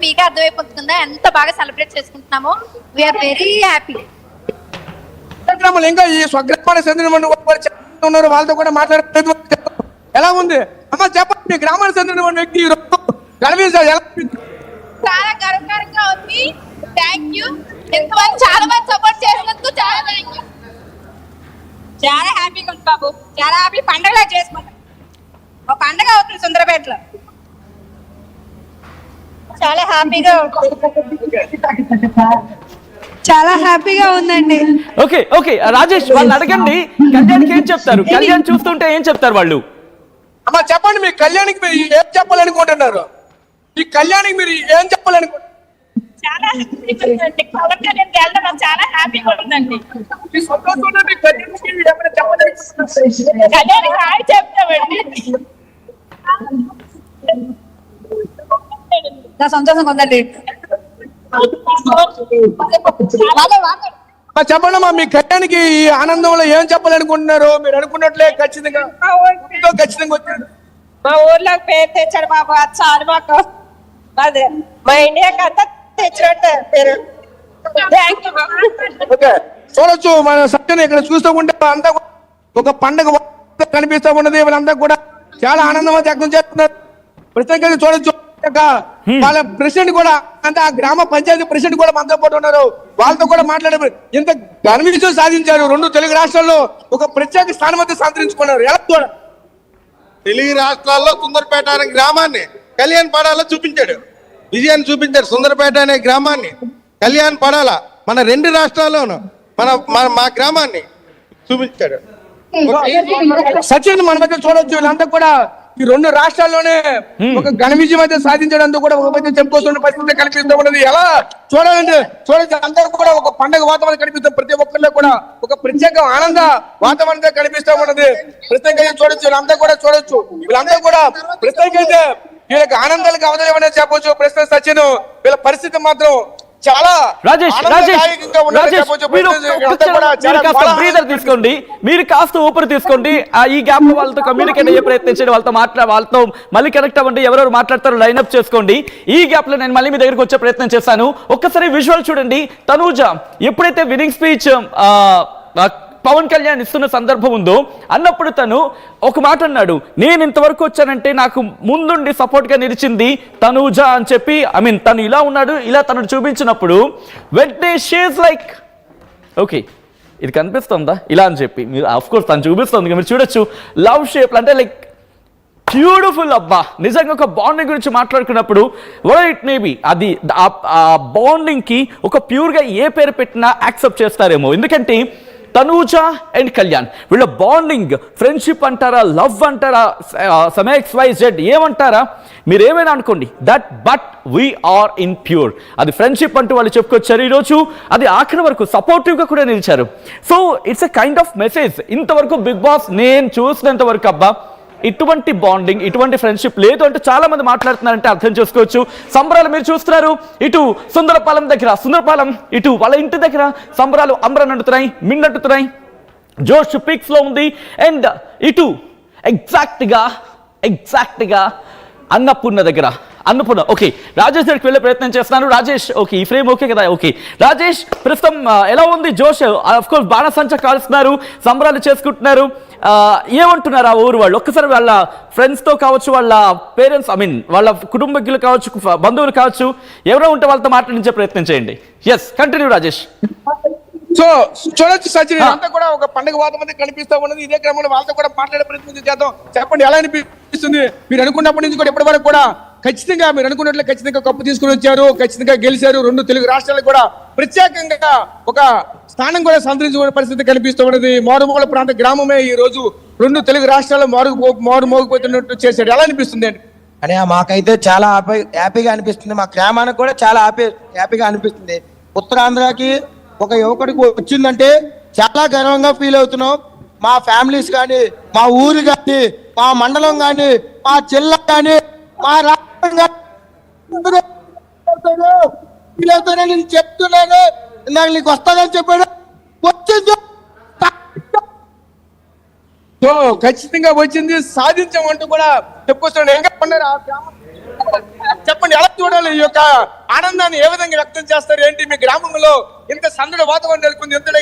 మీకే అర్థమైపోతుందా ఎంత బాగా సెలబ్రేట్ చేసుకుంటున్నామో. We are very happy. గ్రామాలు ఇంకా ఈ స్వగ్రామానికి చెందిన ఉన్నారు, వాళ్ళతో కూడా మాట్లాడే ఎలా ఉంది అమ్మ చెప్పండి. మీ గ్రామానికి చెందిన వ్యక్తి చాలా గర్వకారంగా ఉంది. Thank you. ఎంతమంది చాలా మంది సపోర్ట్ చేసినందుకు చాలా థ్యాంక్ యూ. చాలా హ్యాపీగా ఉంది బాబు, చాలా హ్యాపీ. పండగలా చేసుకుంటాం, ఒక పండగ అవుతుంది సుందరపేటలో. చాలా హ్యాపీగా ఉందండి. ఓకే ఓకే రాజేష్, వాళ్ళు అడగండి కళ్యాణ్కి ఏం చెప్తారు, కళ్యాణ్ చూస్తుంటే ఏం చెప్తారు వాళ్ళు. అమ్మ చెప్పండి, మీ కళ్యాణ్కి మీరు ఏం చెప్పాలనుకుంటున్నారు? ఈ కళ్యాణ్కి మీరు ఏం చెప్పాలనుకుంటున్నారు? చాలా హ్యాపీగా ఉందండి. పవన్ కళ్యాణ్కి వెళ్ళడం నాకు చాలా హ్యాపీగా ఉందండి. కళ్యాణ్కి హాయ్ చెప్తామండి. నా సంతోషంగా ఉందండి. చెప్పండి అమ్మా, మీ కళ్యాణ్కి ఈ ఆనందంలో ఏం చెప్పాలనుకుంటున్నారు? మీరు అనుకున్నట్లే ఖచ్చితంగా వచ్చారు. మా ఊర్లో పేరు తెచ్చాడు బాబు, అది చాలు మాకు. అదే మా ఇండియాకి అంతా తెచ్చినట్టు పేరు. Thank you. ఓకే, చూడొచ్చు మన సత్యం ఇక్కడ చూస్తూ ఉంటే అంతా ఒక పండుగ కనిపిస్తూ ఉన్నది. వీళ్ళంతా కూడా చాలా ఆనందం వ్యక్తం చేస్తున్నారు. ప్రత్యేకంగా చూడొచ్చు వాళ్ళ ప్రెసిడెంట్ కూడా అంటే ఆ గ్రామ పంచాయతీ ప్రెసిడెంట్ కూడా మనతో పాటు ఉన్నారు. వాళ్ళతో కూడా మాట్లాడే ఇంత ఘన విజయం సాధించారు. 2 తెలుగు రాష్ట్రాల్లో ఒక ప్రత్యేక స్థానం అయితే సంతరించుకున్నారు. ఎలా కూడా తెలుగు రాష్ట్రాల్లో సుందరపేట అనే గ్రామాన్ని కళ్యాణ్ పడాలో చూపించాడు, విజయాన్ని చూపించాడు. సుందరపేట అనే గ్రామాన్ని కళ్యాణ్ పడాల మన 2 రాష్ట్రాల్లోనూ మా గ్రామాన్ని చూపించాడు. సచిన్ మన దగ్గర చూడొచ్చు. వీళ్ళంతా కూడా ఈ 2 రాష్ట్రాల్లోనే ఒక ఘన విజయం అయితే సాధించడంతో కూడా ఒక మధ్య చెప్పుకోస్తున్న పరిస్థితి కనిపిస్తూ ఉన్నది. ఎలా చూడాలంటే చూడొచ్చు, అందరూ కూడా ఒక పండుగ వాతావరణం కనిపిస్తుంది. ప్రతి ఒక్కరిలో కూడా ఒక ప్రత్యేక ఆనంద వాతావరణం కనిపిస్తూ ఉన్నది. ప్రత్యేకంగా చూడొచ్చు, వీళ్ళంతా కూడా చూడొచ్చు. వీళ్ళంతా కూడా ప్రత్యేకంగా వీళ్ళకి ఆనందాలకు అవదలేమని చెప్పొచ్చు. ప్రస్తుతం సచిన్ వీళ్ళ పరిస్థితి మాత్రం చాలా రాజేష్ బ్రీదర్ తీసుకోండి, మీరు కాస్త ఊపిరి తీసుకోండి. ఈ గ్యాప్ లో వాళ్ళతో కమ్యూనికేట్ అయ్యే ప్రయత్నం చేయండి, వాళ్ళతో మళ్ళీ కనెక్ట్ అవ్వండి. ఎవరెవరు మాట్లాడతారో లైన్అప్ చేసుకోండి. ఈ గ్యాప్ లో నేను మళ్ళీ మీ దగ్గరకు వచ్చే ప్రయత్నం చేస్తాను. ఒక్కసారి విజువల్ చూడండి. తనూజ ఎప్పుడైతే విన్నింగ్ స్పీచ్ పవన్ కళ్యాణ్ ఇస్తున్న సందర్భం ఉందో అన్నప్పుడు తను ఒక మాట అన్నాడు, నేను ఇంతవరకు వచ్చానంటే నాకు ముందుండి సపోర్ట్గా నిలిచింది తనూజ అని చెప్పి. తను ఇలా ఉన్నాడు, ఇలా తను చూపించినప్పుడు వెంటనే షీస్ లైక్ ఓకే ఇది కనిపిస్తుందా ఇలా అని చెప్పి. మీరు ఆఫ్ కోర్స్ తను చూపిస్తుంది, మీరు చూడొచ్చు. లవ్ షేప్ అంటే లైక్ బ్యూటిఫుల్. అబ్బా, నిజంగా ఒక బాండింగ్ గురించి మాట్లాడుకున్నప్పుడు ఇట్ మేబీ అది ఆ బాండింగ్కి ఒక ప్యూర్గా ఏ పేరు పెట్టినా యాక్సెప్ట్ చేస్తారేమో. ఎందుకంటే తనూజ అండ్ కళ్యాణ్ వీళ్ళ బాండింగ్ ఫ్రెండ్షిప్ అంటారా, లవ్ అంటారా, XYZ ఏమంటారా, మీరు ఏమైనా అనుకోండి. But we are in pure. అది ఫ్రెండ్షిప్ అంటూ వాళ్ళు చెప్పుకొచ్చారు. ఈరోజు అది ఆఖరి వరకు సపోర్టివ్గా కూడా నిలిచారు. So it's a kind of message. ఇంతవరకు బిగ్ బాస్ నేను చూసినంత వరకు అబ్బా ఇటువంటి బాండింగ్, ఇటువంటి ఫ్రెండ్షిప్ లేదు అంటే చాలా మంది మాట్లాడుతున్నారంటే అర్థం చేసుకోవచ్చు. సంబరాలు మీరు చూస్తున్నారు, ఇటు సుందరపాలెం దగ్గర సుందరపాలెం, ఇటు వాళ్ళ ఇంటి దగ్గర సంబరాలు అంబరనంటుతున్నాయి, మిన్నట్టుతున్నాయి. జోష్ పిక్స్ లో ఉంది. అండ్ ఇటు ఎగ్జాక్ట్గా అన్నపూర్ణ దగ్గర ఓకే రాజేష్ దగ్గరికి వెళ్ళే ప్రయత్నం చేస్తున్నాను. రాజేష్ ఓకే, ఈ ఫ్రేమ్ ఓకే కదా? ఓకే రాజేష్, ప్రస్తుతం ఎలా ఉంది జోష్? ఆఫ్ కోర్స్ బాణసంచ కాల్స్తున్నారు, సంబరాలు చేసుకుంటున్నారు. ఏమంటున్నారు ఆ ఊరు వాళ్ళు? ఒక్కసారి వాళ్ళ ఫ్రెండ్స్తో కావచ్చు, వాళ్ళ పేరెంట్స్ వాళ్ళ కుటుంబీకులు కావచ్చు, బంధువులు కావచ్చు, ఎవరో ఉంటే వాళ్ళతో మాట్లాడించే ప్రయత్నం చేయండి. Yes continue Rajesh. సో చూడొచ్చు సచిన్, అంతా కూడా ఒక పండుగ వాతావరణం కనిపిస్తూ ఉన్నది. ఇదే క్రమంలో వాళ్ళతో కూడా మాట్లాడే ప్రయత్నం చేద్దాం. చెప్పండి, ఎలా అనిపిస్తుంది? మీరు అనుకున్నప్పటి నుంచి కూడా ఇప్పటి వరకు కూడా ఖచ్చితంగా మీరు అనుకున్నట్లు ఖచ్చితంగా కప్పు తీసుకుని వచ్చారు, ఖచ్చితంగా గెలిచారు. 2 తెలుగు రాష్ట్రాలకు కూడా ప్రత్యేకంగా ఒక స్థానం కూడా సంతరించుకునే పరిస్థితి కనిపిస్తూ ఉన్నది. మారుమూల ప్రాంత గ్రామమే ఈ రోజు 2 తెలుగు రాష్ట్రాల్లో మోగిపోతున్నట్టు చేశాడు. ఎలా అనిపిస్తుంది అండి? అని మాకైతే చాలా హ్యాపీగా అనిపిస్తుంది. మా గ్రామానికి కూడా చాలా హ్యాపీగా అనిపిస్తుంది. ఉత్తరాంధ్రకి ఒక యువకుడికి వచ్చిందంటే చాలా గర్వంగా ఫీల్ అవుతున్నాం. మా ఫ్యామిలీస్ కానీ, మా ఊరు కానీ, మా మండలం కానీ, మా జిల్లా కానీ, మా రాష్ట్రం కానీ నేను చెప్తున్నాను. ఇందాక నీకు వస్తుందని చెప్పాడు, వచ్చింది. సో ఖచ్చితంగా వచ్చింది, సాధించామంటూ కూడా చెప్పుకొస్తున్నాడు. ఇంకా చెప్పండి, మీరు ఎలా చూడాలి? ఈ యొక్క ఆనందాన్ని ఏ విధంగా వ్యక్తం చేస్తారు ఏంటి? మీ గ్రామంలో ఇంత సందడి వాతావరణం నెలకొంది, ఇంత